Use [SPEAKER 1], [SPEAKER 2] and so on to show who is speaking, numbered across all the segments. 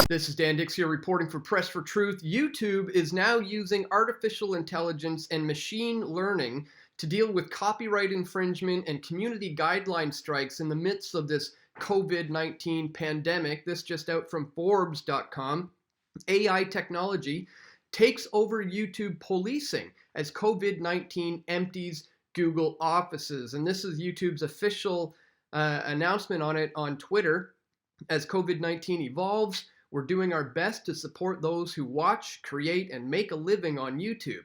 [SPEAKER 1] This is Dan Dix here reporting for Press for Truth. YouTube is now using artificial intelligence and machine learning to deal with copyright infringement and community guideline strikes in the midst of this COVID-19 pandemic. This just out from Forbes.com. AI technology takes over YouTube policing as COVID-19 empties Google offices. And this is YouTube's official announcement on it on Twitter. As COVID-19 evolves, we're doing our best to support those who watch, create, and make a living on YouTube.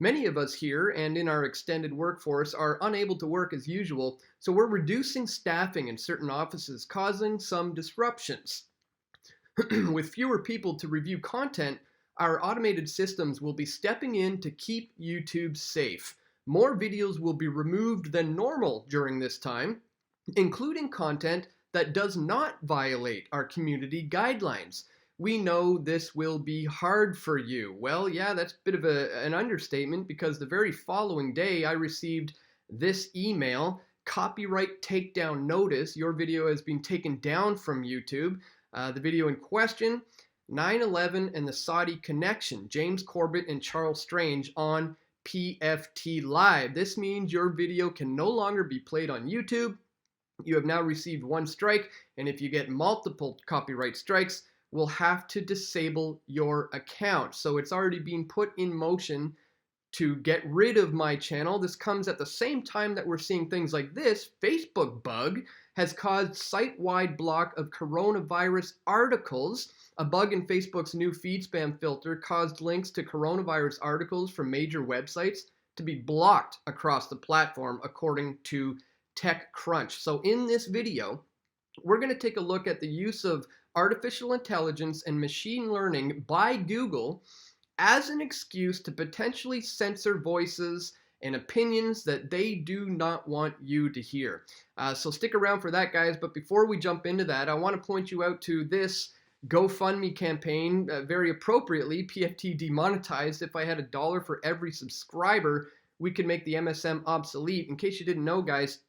[SPEAKER 1] Many of us here and in our extended workforce are unable to work as usual, so we're reducing staffing in certain offices, causing some disruptions. With fewer people to review content, our automated systems will be stepping in to keep YouTube safe. More videos will be removed than normal during this time, including content that does not violate our community guidelines. We know this will be hard for you. Well, yeah, that's a bit of an understatement, because the very following day I received this email: copyright takedown notice. Your video has been taken down from YouTube. The video in question, 9/11 and the Saudi connection, James Corbett and Charles Strange on PFT Live. This means your video can no longer be played on YouTube. You have now received one strike, and if you get multiple copyright strikes, we'll have to disable your account. So it's already being put in motion to get rid of my channel. This comes at the same time that we're seeing things like this. Facebook bug has caused site-wide block of coronavirus articles. A bug in Facebook's new feed spam filter caused links to coronavirus articles from major websites to be blocked across the platform, according to TechCrunch. So in this video, we're going to take a look at the use of artificial intelligence and machine learning by Google as an excuse to potentially censor voices and opinions that they do not want you to hear. So stick around for that, guys. But before we jump into that, I want to point you out to this GoFundMe campaign. Very appropriately, PFT demonetized. If I had $1 for every subscriber, we could make the MSM obsolete. In case you didn't know, guys,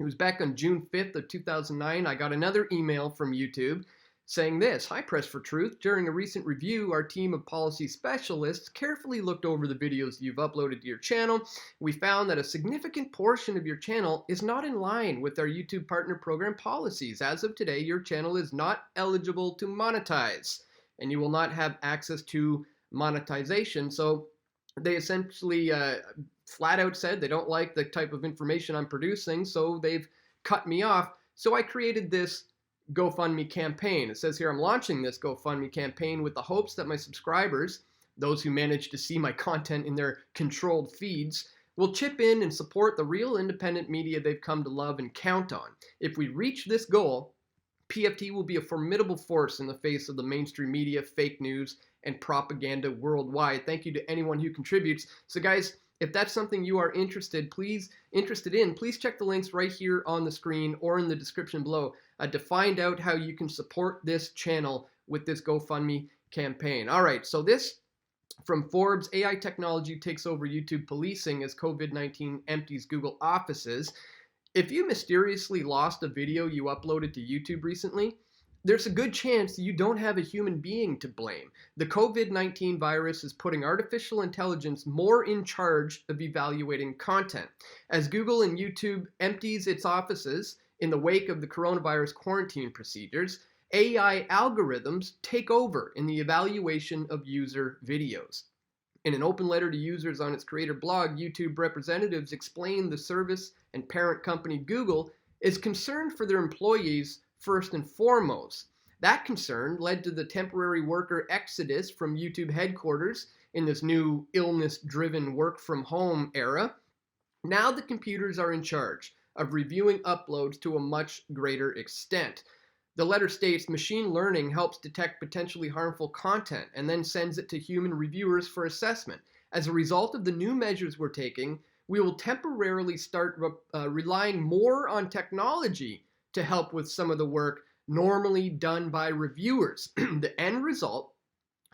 [SPEAKER 1] it was back on June 5th of 2009. I got another email from YouTube saying this: "Hi, Press for Truth. During a recent review, our team of policy specialists carefully looked over the videos you've uploaded to your channel. We found that a significant portion of your channel is not in line with our YouTube Partner Program policies. As of today, your channel is not eligible to monetize, and you will not have access to monetization." So they essentially flat out said they don't like the type of information I'm producing, so they've cut me off. So I created this GoFundMe campaign. It says here, I'm launching this GoFundMe campaign with the hopes that my subscribers, those who manage to see my content in their controlled feeds, will chip in and support the real independent media they've come to love and count on. If we reach this goal, PFT will be a formidable force in the face of the mainstream media, fake news, and propaganda worldwide. Thank you to anyone who contributes. So guys, if that's something you are interested in, please check the links right here on the screen or in the description below to find out how you can support this channel with this GoFundMe campaign. All right, so this from Forbes: AI technology takes over YouTube policing as COVID-19 empties Google offices. If you mysteriously lost a video you uploaded to YouTube recently, there's a good chance you don't have a human being to blame. The COVID-19 virus is putting artificial intelligence more in charge of evaluating content. As Google and YouTube empties its offices in the wake of the coronavirus quarantine procedures, AI algorithms take over in the evaluation of user videos. In an open letter to users on its creator blog, YouTube representatives explained the service and parent company Google is concerned for their employees first and foremost. That concern led to the temporary worker exodus from YouTube headquarters in this new illness-driven work-from-home era. Now the computers are in charge of reviewing uploads to a much greater extent. The letter states, machine learning helps detect potentially harmful content and then sends it to human reviewers for assessment. As a result of the new measures we're taking, we will temporarily start relying more on technology to help with some of the work normally done by reviewers. The end result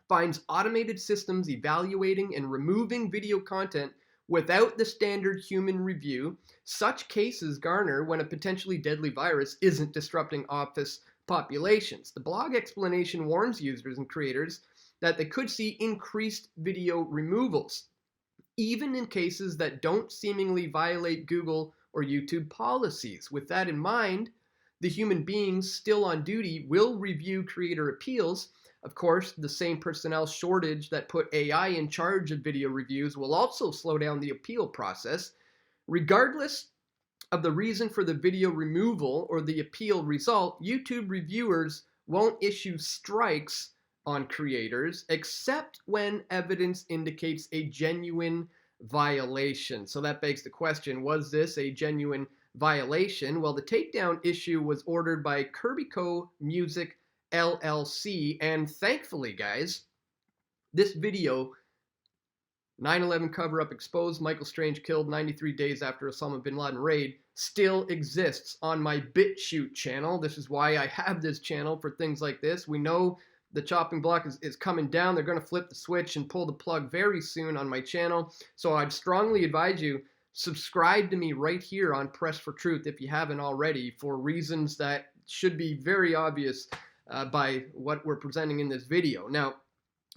[SPEAKER 1] finds automated systems evaluating and removing video content without the standard human review. Such cases garner when a potentially deadly virus isn't disrupting office populations. The blog explanation warns users and creators that they could see increased video removals, even in cases that don't seemingly violate Google or YouTube policies. With that in mind, the human beings still on duty will review creator appeals. Of course, the same personnel shortage that put AI in charge of video reviews will also slow down the appeal process. Regardless of the reason for the video removal or the appeal result, YouTube reviewers won't issue strikes on creators except when evidence indicates a genuine violation. So that begs the question, was this a genuine violation? Well, the takedown issue was ordered by Cryptocurrencies Music LLC, and thankfully, guys, this video, 9/11 cover-up exposed, Michael Strange killed 93 days after Osama bin Laden raid, still exists on my BitChute channel. This is why I have this channel, for things like this. We know the chopping block is coming down. They're going to flip the switch and pull the plug very soon on my channel. So I'd strongly advise you, subscribe to me right here on Press for Truth if you haven't already, for reasons that should be very obvious by what we're presenting in this video. Now,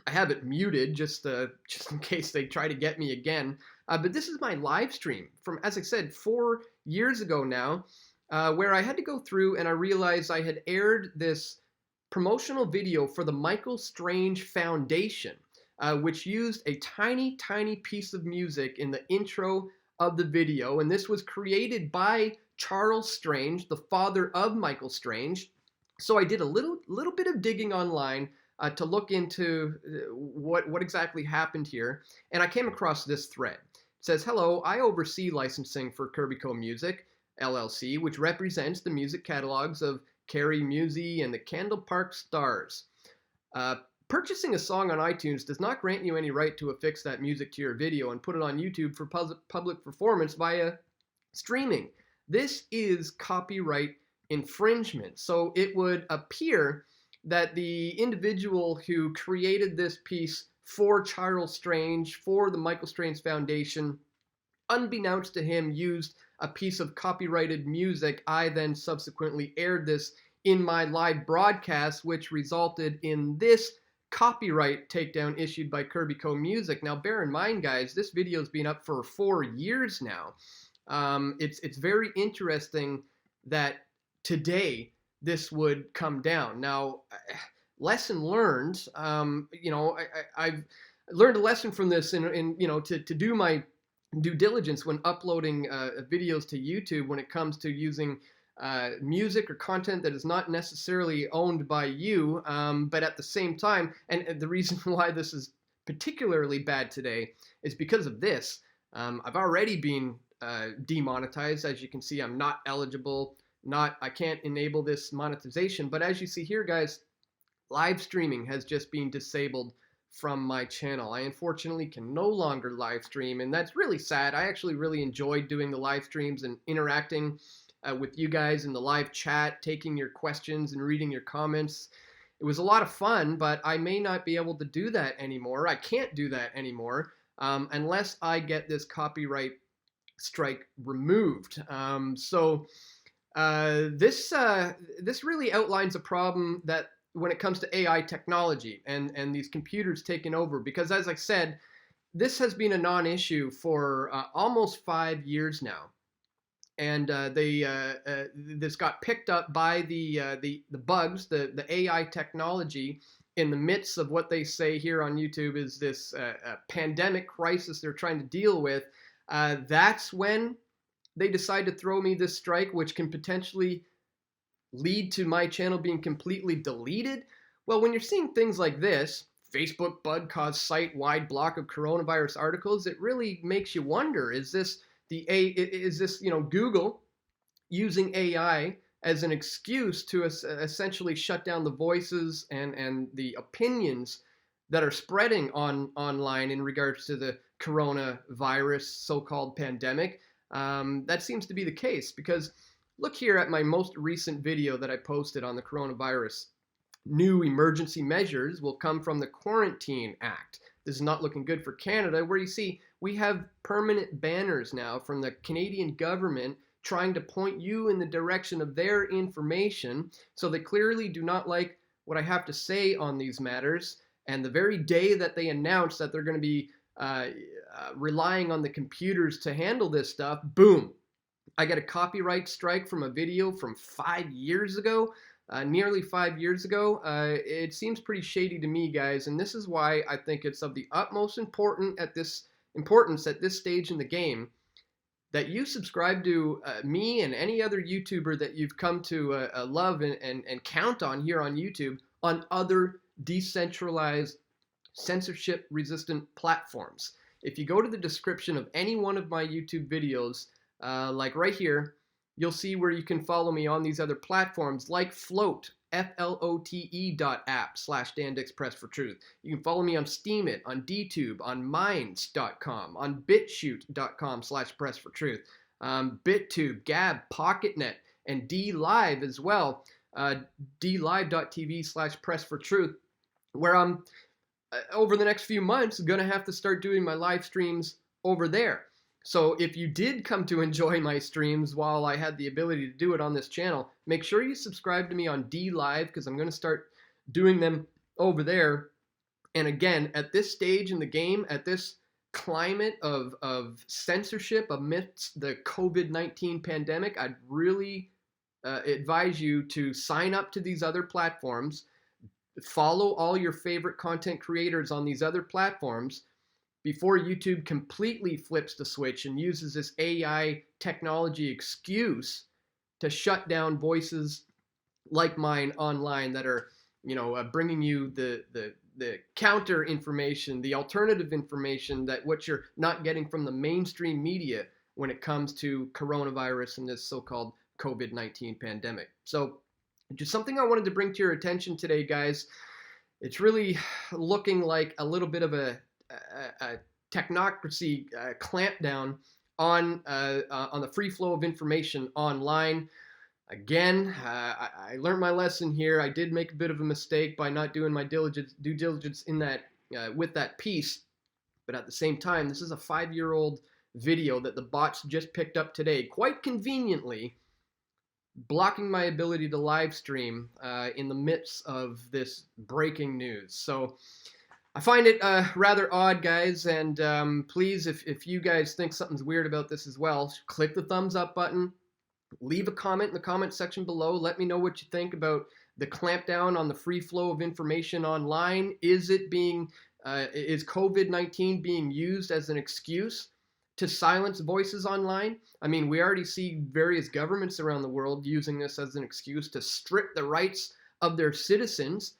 [SPEAKER 1] I have it muted just in case they try to get me again. But this is my live stream from, as I said, 4 years ago now, where I had to go through and I realized I had aired this promotional video for the Michael Strange Foundation, which used a tiny, tiny piece of music in the intro of the video. And this was created by Charles Strange, the father of Michael Strange. So I did a little bit of digging online to look into what exactly happened here, and I came across this thread. It says, "Hello, I oversee licensing for Cryptocurrencies Music LLC, which represents the music catalogs of Carrie Musi and the Candle Park Stars. Purchasing a song on iTunes does not grant you any right to affix that music to your video and put it on YouTube for public performance via streaming. This is copyright infringement." So it would appear that the individual who created this piece for Charles Strange, for the Michael Strange Foundation, unbeknownst to him, used a piece of copyrighted music. I then subsequently aired this in my live broadcast, which resulted in this copyright takedown issued by Cryptocurrencies Music. Now, bear in mind, guys, this video's been up for 4 years now. It's very interesting that today this would come down. Now, lesson learned. I've learned a lesson from this, in to do my due diligence when uploading videos to YouTube when it comes to using music or content that is not necessarily owned by you, but at the same time, and the reason why this is particularly bad today is because of this. I've already been demonetized. As you can see, I'm not eligible. I can't enable this monetization, but as you see here, guys, live streaming has just been disabled from my channel. I unfortunately can no longer live stream, and that's really sad. I actually really enjoyed doing the live streams and interacting with you guys in the live chat, taking your questions and reading your comments. It was a lot of fun, but I may not be able to do that anymore. I can't do that anymore unless I get this copyright strike removed. This really outlines a problem that when it comes to AI technology and these computers taking over, because as I said, this has been a non-issue for almost 5 years now, and this got picked up by the bugs, the AI technology, in the midst of what they say here on YouTube is this pandemic crisis they're trying to deal with. That's when they decide to throw me this strike, which can potentially lead to my channel being completely deleted. Well, when you're seeing things like this, Facebook bug caused site-wide block of coronavirus articles, it really makes you wonder, is this Google using AI as an excuse to essentially shut down the voices and the opinions that are spreading online in regards to the coronavirus so-called pandemic? That seems to be the case, because look here at my most recent video that I posted on the coronavirus. New emergency measures will come from the Quarantine Act. This is not looking good for Canada, where you see we have permanent banners now from the Canadian government trying to point you in the direction of their information. So they clearly do not like what I have to say on these matters. And the very day that they announce that they're going to be relying on the computers to handle this stuff, boom, I got a copyright strike from a video from 5 years ago, nearly 5 years ago. It seems pretty shady to me, guys, and this is why I think it's of the utmost importance at this stage in the game that you subscribe to me and any other YouTuber that you've come to love and count on here on YouTube on other decentralized, censorship-resistant platforms. If you go to the description of any one of my YouTube videos, like right here, you'll see where you can follow me on these other platforms like Flote, flote.app/DanDixPressForTruth. You can follow me on Steemit, on DTube, on Minds.com, on BitChute.com/PressForTruth, BitTube, Gab, PocketNet, and DLive as well, DLive.tv/PressForTruth, where I'm, over the next few months, going to have to start doing my live streams over there. So if you did come to enjoy my streams while I had the ability to do it on this channel, make sure you subscribe to me on DLive, because I'm going to start doing them over there. And again, at this stage in the game, at this climate of censorship amidst the COVID-19 pandemic, I'd really advise you to sign up to these other platforms, follow all your favorite content creators on these other platforms before YouTube completely flips the switch and uses this AI technology excuse to shut down voices like mine online that are, bringing you the counter information, the alternative information, that what you're not getting from the mainstream media when it comes to coronavirus and this so-called COVID-19 pandemic. So just something I wanted to bring to your attention today, guys. It's really looking like a little bit of a technocracy clampdown on the free flow of information online. Again, I learned my lesson here. I did make a bit of a mistake by not doing my due diligence in that with that piece. But at the same time, this is a 5-year-old video that the bots just picked up today, quite conveniently, blocking my ability to live stream in the midst of this breaking news. So I find it rather odd, guys, and please, if you guys think something's weird about this as well, click the thumbs up button, leave a comment in the comment section below, let me know what you think about the clampdown on the free flow of information online. Is COVID-19 being used as an excuse to silence voices online? I mean, we already see various governments around the world using this as an excuse to strip the rights of their citizens.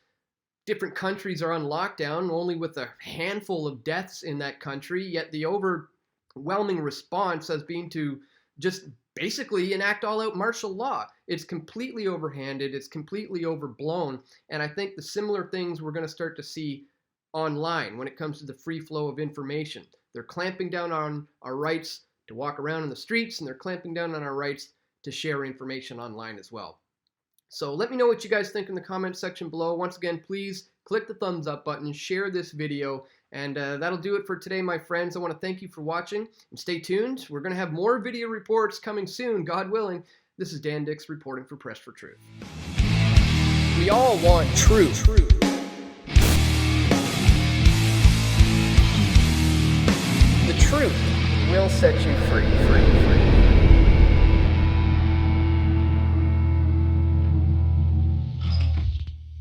[SPEAKER 1] Different countries are on lockdown, only with a handful of deaths in that country, yet the overwhelming response has been to just basically enact all-out martial law. It's completely overhanded, it's completely overblown, and I think the similar things we're going to start to see online when it comes to the free flow of information. They're clamping down on our rights to walk around in the streets, and they're clamping down on our rights to share information online as well. So let me know what you guys think in the comment section below. Once again, please click the thumbs up button, share this video, and that'll do it for today, my friends. I want to thank you for watching, and stay tuned. We're going to have more video reports coming soon, God willing. This is Dan Dix reporting for Press for Truth. We all want truth. The truth will set you free.